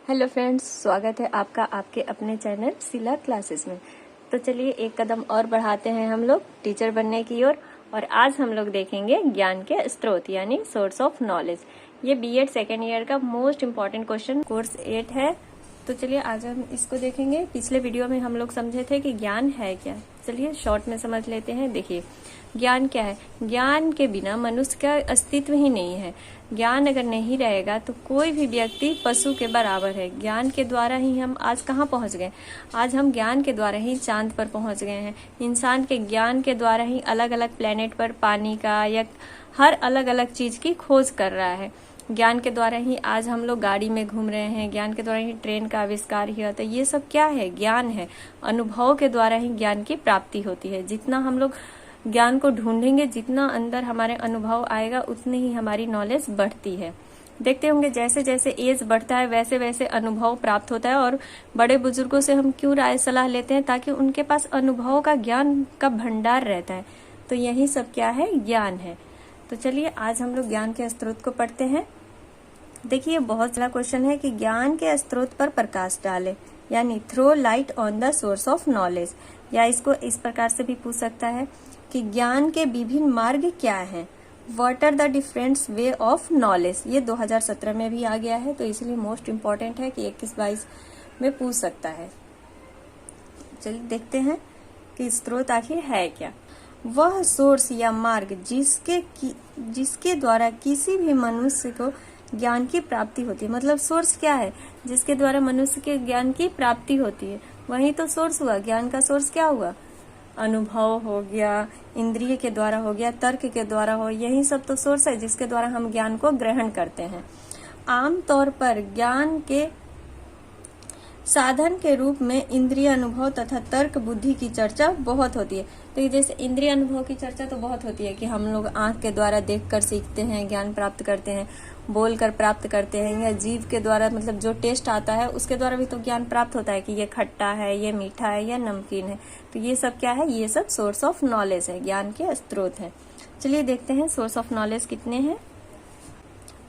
Hello friends, स्वागत है आपका आपके अपने चैनल सिला क्लासेस में। तो चलिए एक कदम और बढ़ाते हैं हम लोग टीचर बनने की ओर। और आज हम लोग देखेंगे ज्ञान के स्रोत यानी सोर्स ऑफ नॉलेज। ये बीएड सेकेंड ईयर का मोस्ट इम्पॉर्टेंट क्वेश्चन कोर्स 8 है। तो चलिए आज हम इसको देखेंगे। पिछले वीडियो में हम लोग समझे थे कि ज्ञान है क्या। चलिए शॉर्ट में समझ लेते हैं। देखिए ज्ञान क्या है। ज्ञान के बिना मनुष्य का अस्तित्व ही नहीं है। ज्ञान अगर नहीं रहेगा तो कोई भी व्यक्ति पशु के बराबर है। ज्ञान के द्वारा ही हम आज कहाँ पहुँच गए। आज हम ज्ञान के द्वारा ही चांद पर पहुँच गए हैं। इंसान के ज्ञान के द्वारा ही अलग अलग प्लेनेट पर पानी का या हर अलग अलग चीज की खोज कर रहा है। ज्ञान के द्वारा ही आज हम लोग गाड़ी में घूम रहे हैं। ज्ञान के द्वारा ही ट्रेन का आविष्कार हुआ। तो ये सब क्या है? ज्ञान है। अनुभव के द्वारा ही ज्ञान की प्राप्ति होती है। जितना हम लोग ज्ञान को ढूंढेंगे, जितना अंदर हमारे अनुभव आएगा, उतनी ही हमारी नॉलेज बढ़ती है। देखते होंगे जैसे जैसे एज बढ़ता है वैसे वैसे अनुभव प्राप्त होता है। और बड़े बुजुर्गों से हम क्यों राय सलाह लेते हैं? ताकि उनके पास अनुभव का ज्ञान का भंडार रहता है। तो यही सब क्या है? ज्ञान है। तो चलिए आज हम लोग ज्ञान के स्रोत को पढ़ते हैं। देखिए बहुत सारा क्वेश्चन है कि ज्ञान के स्रोत पर प्रकाश डाले यानी throw light on the source of knowledge. या इसको इस प्रकार से भी पूछ सकता है कि ज्ञान के विभिन्न मार्ग क्या हैं। What are the different way of knowledge. ये 2017 में भी आ गया है, तो इसलिए मोस्ट इम्पोर्टेंट है कि 21-22 में पूछ सकता है। चलिए देखते हैं कि स्रोत आखिर है क्या। वह सोर्स या मार्ग जिसके द्वारा किसी भी मनुष्य को ज्ञान की प्राप्ति होती है। मतलब सोर्स क्या है? जिसके द्वारा मनुष्य के ज्ञान की प्राप्ति होती है, वही तो सोर्स हुआ। ज्ञान का सोर्स क्या हुआ? अनुभव हो गया, इंद्रिय के द्वारा हो गया, तर्क के द्वारा हो, यही सब तो सोर्स है जिसके द्वारा हम ज्ञान को ग्रहण करते हैं। आमतौर पर ज्ञान के साधन के रूप में इंद्रिय अनुभव तथा तर्क बुद्धि की चर्चा बहुत होती है। तो जैसे इंद्रिय अनुभव की चर्चा तो बहुत होती है कि हम लोग आंख के द्वारा देखकर सीखते हैं, ज्ञान प्राप्त करते हैं, बोलकर प्राप्त करते हैं, या जीव के द्वारा मतलब जो टेस्ट आता है उसके द्वारा भी तो ज्ञान प्राप्त होता है कि ये खट्टा है, ये मीठा है, या नमकीन है। तो ये सब क्या है? ये सब सोर्स ऑफ नॉलेज है, ज्ञान के स्रोत है। चलिए देखते हैं सोर्स ऑफ नॉलेज कितने हैं।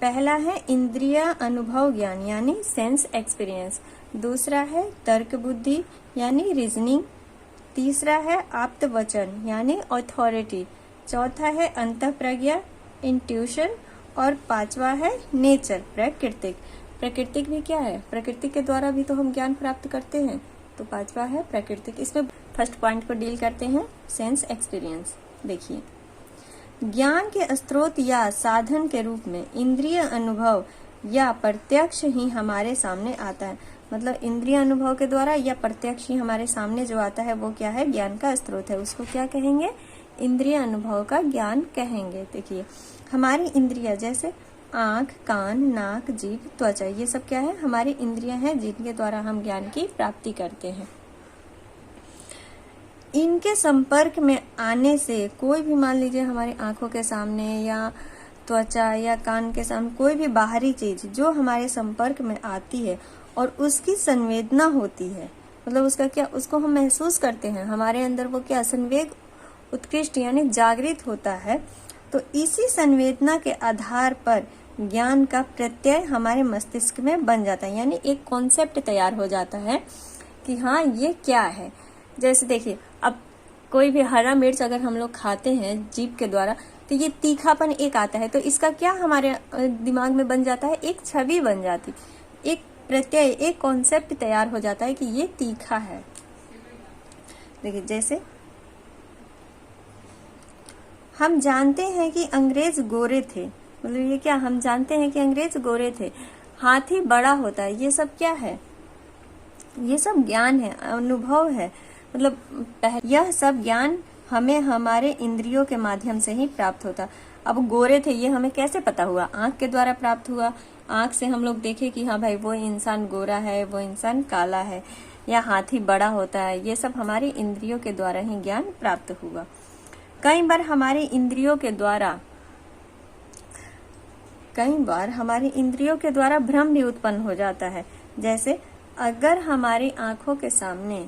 पहला है इंद्रिय अनुभव ज्ञान यानी सेंस एक्सपीरियंस। दूसरा है तर्क बुद्धि यानी रीजनिंग। तीसरा है आप्त वचन यानी अथॉरिटी। चौथा है अंतः प्रज्ञा इंट्यूशन। और पांचवा है नेचर प्राकृतिक। प्राकृतिक भी क्या है? प्रकृति के द्वारा भी तो हम ज्ञान प्राप्त करते हैं। तो पांचवा है प्राकृतिक। इसमें फर्स्ट पॉइंट को डील करते हैं, सेंस एक्सपीरियंस। देखिए ज्ञान के स्रोत या साधन के रूप में इंद्रिय अनुभव या प्रत्यक्ष ही हमारे सामने आता है। मतलब इंद्रिय अनुभव के द्वारा या प्रत्यक्ष ही हमारे सामने जो आता है वो क्या है? ज्ञान का स्रोत है। उसको क्या कहेंगे? इंद्रिय अनुभव का ज्ञान कहेंगे। देखिए हमारी इंद्रिया जैसे आंख, कान, नाक, जीभ, त्वचा, ये सब क्या है? हमारी इंद्रियां हैं जिनके द्वारा हम ज्ञान की प्राप्ति करते हैं। इनके संपर्क में आने से कोई भी, मान लीजिए हमारी आंखों के सामने या त्वचा या कान के सामने कोई भी बाहरी चीज जो हमारे संपर्क में आती है और उसकी संवेदना होती है, मतलब उसका क्या, उसको हम महसूस करते हैं, हमारे अंदर वो क्या संवेग उत्कृष्ट यानी जागृत होता है। तो इसी संवेदना के आधार पर ज्ञान का प्रत्यय हमारे मस्तिष्क में बन जाता है, यानी एक कॉन्सेप्ट तैयार हो जाता है कि हाँ ये क्या है। जैसे देखिए अब कोई भी हरा मिर्च अगर हम लोग खाते हैं जीभ के द्वारा तो ये तीखापन एक आता है। तो इसका क्या हमारे दिमाग में बन जाता है? एक छवि बन जाती, एक प्रत्यय, एक कॉन्सेप्ट तैयार हो जाता है कि ये तीखा है। देखिए जैसे हम जानते हैं कि अंग्रेज गोरे थे। मतलब ये क्या? हम जानते हैं कि अंग्रेज गोरे थे। हाथी बड़ा होता है। ये सब क्या है? ये सब ज्ञान है, अनुभव है। मतलब यह सब ज्ञान हमें हमारे इंद्रियों के माध्यम से ही प्राप्त होता। अब गोरे थे ये हमें कैसे पता हुआ? आंख के द्वारा प्राप्त हुआ। आंख से हम लोग देखे कि हाँ भाई वो इंसान गोरा है, वो इंसान काला है, या हाथी बड़ा होता है। ये सब हमारी इंद्रियों के द्वारा ही ज्ञान प्राप्त हुआ। कई बार हमारी इंद्रियों के द्वारा भ्रम भी उत्पन्न हो जाता है। जैसे अगर हमारी आंखों के सामने,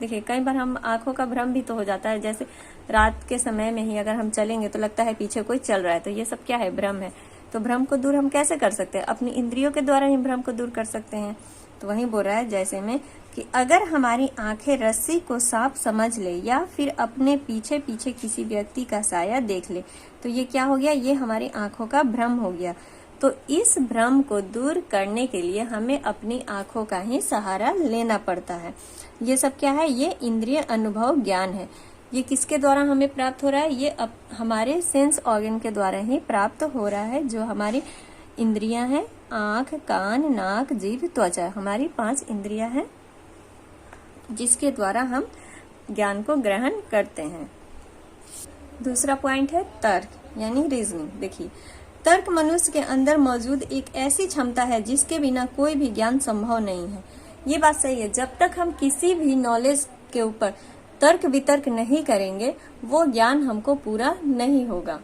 देखिए कई बार हम आंखों का भ्रम भी तो हो जाता है। जैसे रात के समय में ही अगर हम चलेंगे तो लगता है पीछे कोई चल रहा है, तो ये सब क्या है? भ्रम है। तो भ्रम को दूर हम कैसे कर सकते हैं? अपनी इंद्रियों के द्वारा ही भ्रम को दूर कर सकते हैं। तो वही बोल रहा है जैसे में कि अगर हमारी आंखें रस्सी को साफ समझ ले या फिर अपने पीछे पीछे किसी व्यक्ति का साया देख ले, तो ये क्या हो गया? ये हमारी आंखों का भ्रम हो गया। तो इस भ्रम को दूर करने के लिए हमें अपनी आंखों का ही सहारा लेना पड़ता है। ये सब क्या है? ये इंद्रिय अनुभव ज्ञान है। ये किसके द्वारा हमें प्राप्त हो रहा है? ये हमारे सेंस ऑर्गन के द्वारा ही प्राप्त हो रहा है। जो हमारी इंद्रियां हैं, आंख, कान, नाक, जीभ, त्वचा, हमारी 5 इंद्रियां हैं जिसके द्वारा हम ज्ञान को ग्रहण करते हैं। दूसरा पॉइंट है तर्क यानी रीजनिंग। देखिए, तर्क मनुष्य के अंदर मौजूद एक ऐसी क्षमता है जिसके बिना कोई भी ज्ञान संभव नहीं है। ये बात सही है। जब तक हम किसी भी नॉलेज के ऊपर तर्क वितर्क नहीं करेंगे, वो ज्ञान हमको पूरा नहीं होगा।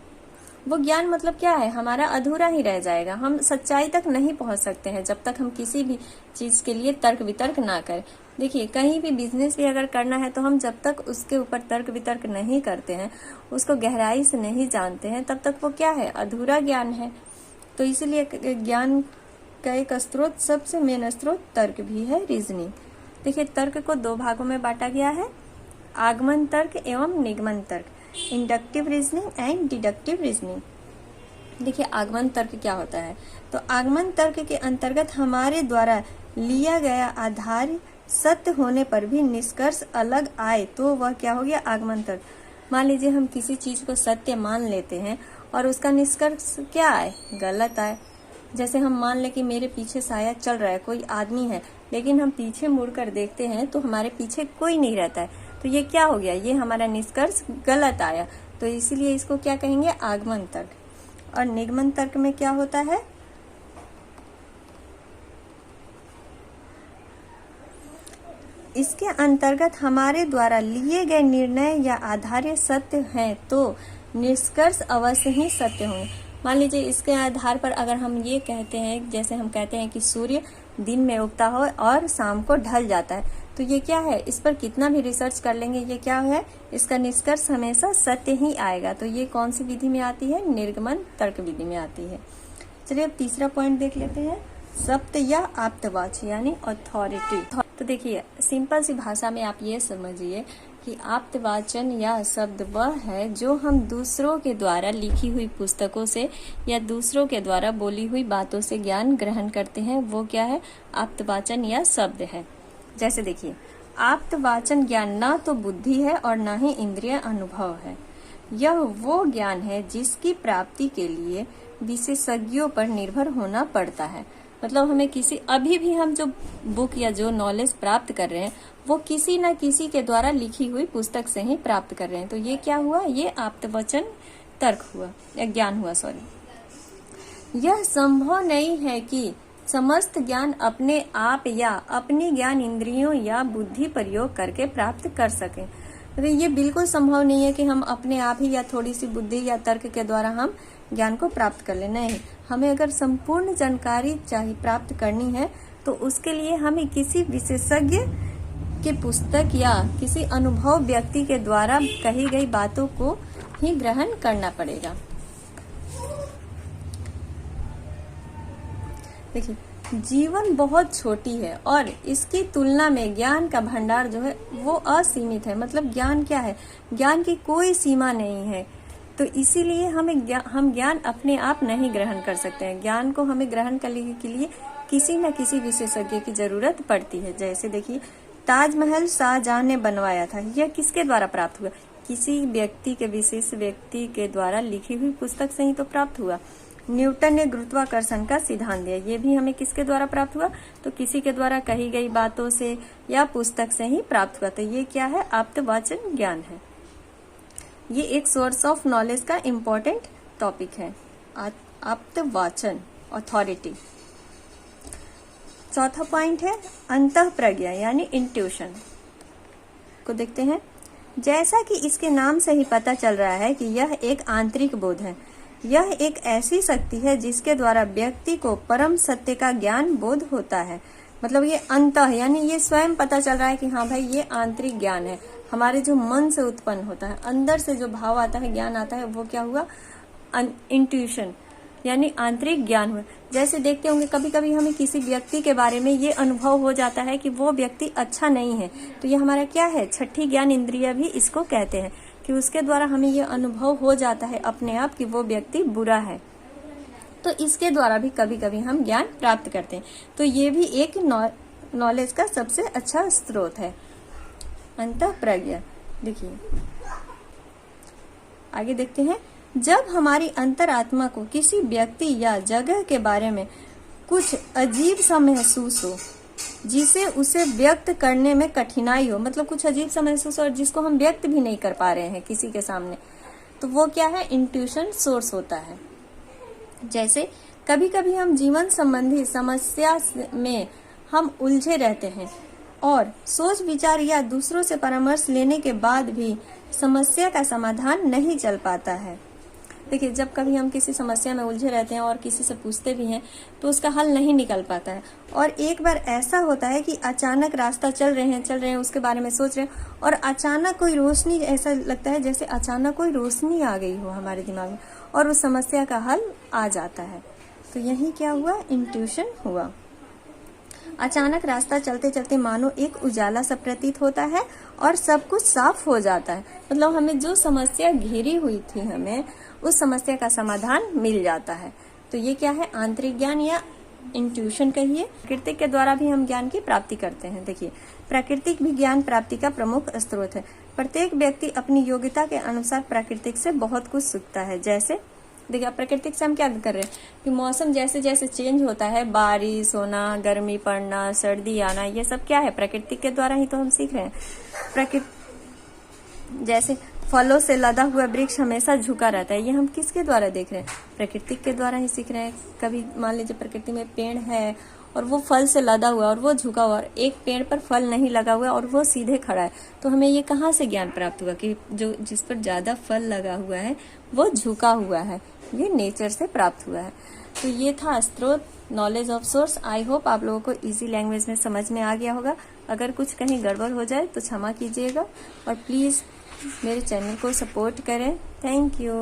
वो ज्ञान मतलब क्या है? हमारा अधूरा ही रह जाएगा। हम सच्चाई तक नहीं पहुंच सकते हैं जब तक हम किसी भी चीज के लिए तर्क वितर्क ना करें। देखिए, कहीं भी बिजनेस भी अगर करना है तो हम जब तक उसके ऊपर तर्क वितर्क नहीं करते हैं, उसको गहराई से नहीं जानते हैं, तब तक वो क्या है? अधूरा ज्ञान है। तो इसीलिए ज्ञान का एक स्रोत, सबसे मेन स्रोत तर्क भी है, रीजनिंग। देखिए, तर्क को 2 भागों में बांटा गया है, आगमन तर्क एवं निगमन तर्क, inductive reasoning and deductive reasoning. देखिए, आगमन तर्क क्या होता है? तो आगमन तर्क के अंतर्गत हमारे द्वारा लिया गया आधार सत्य होने पर भी निष्कर्ष अलग आए तो वह क्या हो गया? आगमन तर्क। मान लीजिए हम किसी चीज को सत्य मान लेते हैं और उसका निष्कर्ष क्या आए? गलत आए। जैसे हम मान ले कि मेरे पीछे साया चल रहा है, कोई आदमी है, लेकिन हम पीछे मुड़कर देखते हैं तो हमारे पीछे कोई नहीं रहता है, तो ये क्या हो गया? ये हमारा निष्कर्ष गलत आया। तो इसीलिए इसको क्या कहेंगे? आगमन तर्क। और निगमन तर्क में क्या होता है? इसके अंतर्गत हमारे द्वारा लिए गए निर्णय या आधार्य सत्य हैं तो निष्कर्ष अवश्य ही सत्य होंगे। मान लीजिए इसके आधार पर अगर हम ये कहते हैं, जैसे हम कहते हैं कि सूर्य दिन में उगता हो और शाम को ढल जाता है, तो ये क्या है? इस पर कितना भी रिसर्च कर लेंगे, ये क्या है? इसका निष्कर्ष हमेशा सत्य ही आएगा। तो ये कौन सी विधि में आती है? निर्गमन तर्क विधि में आती है। चलिए अब तीसरा पॉइंट देख लेते हैं, सत्य या आप्तवाच्य यानी अथॉरिटी। तो देखिए, सिंपल सी भाषा में आप ये समझिए कि आप्तवाचन या शब्द वह है जो हम दूसरों के द्वारा लिखी हुई पुस्तकों से या दूसरों के द्वारा बोली हुई बातों से ज्ञान ग्रहण करते हैं, वो क्या है? आप्तवाचन या शब्द है। जैसे देखिए, आप्तवाचन ज्ञान ना तो बुद्धि है और ना ही इंद्रिय अनुभव है। यह वो ज्ञान है जिसकी प्राप्ति के लिए विशेषज्ञों पर निर्भर होना पड़ता है। मतलब हमें किसी, अभी भी हम जो बुक या जो नॉलेज प्राप्त कर रहे हैं वो किसी न किसी के द्वारा लिखी हुई पुस्तक से ही प्राप्त कर रहे हैं। तो ये क्या हुआ? ये आप्तवचन तर्क हुआ, या ज्ञान हुआ, सॉरी। यह संभव नहीं है कि समस्त ज्ञान अपने आप या अपनी ज्ञान इंद्रियों या बुद्धि प्रयोग करके प्राप्त कर सके। तो ये बिल्कुल संभव नहीं है कि हम अपने आप ही या थोड़ी सी बुद्धि या तर्क के द्वारा हम ज्ञान को प्राप्त कर ले। नहीं, हमें अगर संपूर्ण जानकारी चाहिए प्राप्त करनी है तो उसके लिए हमें किसी विशेषज्ञ की पुस्तक या किसी अनुभव व्यक्ति के द्वारा कही गई बातों को ही ग्रहण करना पड़ेगा। देखिए, जीवन बहुत छोटी है और इसकी तुलना में ज्ञान का भंडार जो है वो असीमित है। मतलब ज्ञान क्या है? ज्ञान की कोई सीमा नहीं है। तो इसीलिए हम ज्ञान अपने आप नहीं ग्रहण कर सकते हैं। ज्ञान को हमें ग्रहण करने के लिए किसी न किसी विशेषज्ञ की जरूरत पड़ती है। जैसे देखिए, ताजमहल शाहजहां ने बनवाया था, यह किसके द्वारा प्राप्त हुआ? किसी व्यक्ति के, विशेष व्यक्ति के द्वारा लिखी हुई पुस्तक से ही तो प्राप्त हुआ। न्यूटन ने गुरुत्वाकर्षण का सिद्धांत दिया, ये भी हमें किसके द्वारा प्राप्त हुआ? तो किसी के द्वारा कही गई बातों से या पुस्तक से ही प्राप्त हुआ। तो ये क्या है? आप्तवाचन ज्ञान है। ये एक सोर्स ऑफ नॉलेज का इम्पोर्टेंट टॉपिक है, आप्तवाचन, अथॉरिटी। चौथा पॉइंट है अंतः प्रज्ञा यानी इंट्यूशन को देखते हैं। जैसा कि इसके नाम से ही पता चल रहा है कि यह एक आंतरिक बोध है। यह एक ऐसी शक्ति है जिसके द्वारा व्यक्ति को परम सत्य का ज्ञान बोध होता है। मतलब ये अंतः यानी ये स्वयं पता चल रहा है कि हाँ भाई, ये आंतरिक ज्ञान है। हमारे जो मन से उत्पन्न होता है, अंदर से जो भाव आता है, ज्ञान आता है, वो क्या हुआ? इंट्यूशन। यानी आंतरिक ज्ञान हुआ। जैसे देखते होंगे कभी कभी हमें किसी व्यक्ति के बारे में ये अनुभव हो जाता है कि वो व्यक्ति अच्छा नहीं है, तो ये हमारा क्या है, छठी ज्ञान इंद्रिय भी इसको कहते हैं, कि उसके द्वारा हमें ये अनुभव हो जाता है अपने आप कि वो व्यक्ति बुरा है। तो इसके द्वारा भी कभी कभी हम ज्ञान प्राप्त करते हैं। तो ये भी एक नॉलेज का सबसे अच्छा स्रोत है, अंतःप्रज्ञा। देखिए आगे देखते हैं, जब हमारी अंतरात्मा को किसी व्यक्ति या जगह के बारे में कुछ अजीब सा महसूस हो, जिसे उसे व्यक्त करने में कठिनाई हो, मतलब कुछ अजीब सा महसूस हो और जिसको हम व्यक्त भी नहीं कर पा रहे हैं किसी के सामने, तो वो क्या है, इंट्यूशन सोर्स होता है। जैसे कभी कभी हम जीवन संबंधी समस्या में हम उलझे रहते हैं और सोच विचार या दूसरों से परामर्श लेने के बाद भी समस्या का समाधान नहीं चल पाता है। देखिए जब कभी हम किसी समस्या में उलझे रहते हैं और किसी से पूछते भी हैं तो उसका हल नहीं निकल पाता है, और एक बार ऐसा होता है कि अचानक रास्ता चल रहे हैं उसके बारे में सोच रहे हैं और अचानक कोई रोशनी, ऐसा लगता है जैसे अचानक कोई रोशनी आ गई हो हमारे दिमाग में और उस समस्या का हल आ जाता है। तो यही क्या हुआ, इंट्यूशन हुआ। अचानक रास्ता चलते चलते मानो एक उजाला सा प्रतीत होता है और सब कुछ साफ हो जाता है, मतलब हमें जो समस्या घेरी हुई थी हमें उस समस्या का समाधान मिल जाता है। तो ये क्या है, आंतरिक ज्ञान या इंट्यूशन कहिए। प्राकृतिक के द्वारा भी हम ज्ञान की प्राप्ति करते हैं। देखिए प्राकृतिक भी ज्ञान प्राप्ति का प्रमुख स्रोत है। प्रत्येक व्यक्ति अपनी योग्यता के अनुसार प्राकृतिक से बहुत कुछ सीखता है। जैसे देखिए प्राकृतिक से हम क्या कर रहे हैं कि मौसम जैसे जैसे चेंज होता है, बारिश होना, गर्मी पड़ना, सर्दी आना, ये सब क्या है, प्रकृति के द्वारा ही तो हम सीख रहे हैं। जैसे फलों से लदा हुआ वृक्ष हमेशा झुका रहता है, ये हम किसके द्वारा देख रहे हैं, प्रकृति के द्वारा ही सीख रहे हैं। कभी मान लीजिए प्रकृति में पेड़ है और वो फल से लदा हुआ और वो झुका हुआ, और एक पेड़ पर फल नहीं लगा हुआ और वो सीधे खड़ा है, तो हमें ये कहाँ से ज्ञान प्राप्त हुआ कि जो जिस पर ज्यादा फल लगा हुआ है वो झुका हुआ है, ये नेचर से प्राप्त हुआ है। तो ये था स्रोत, knowledge of source. I hope आप लोगों को इजी लैंग्वेज में समझ में आ गया होगा। अगर कुछ कहीं गड़बड़ हो जाए तो क्षमा कीजिएगा और प्लीज मेरे चैनल को सपोर्ट करें। Thank you.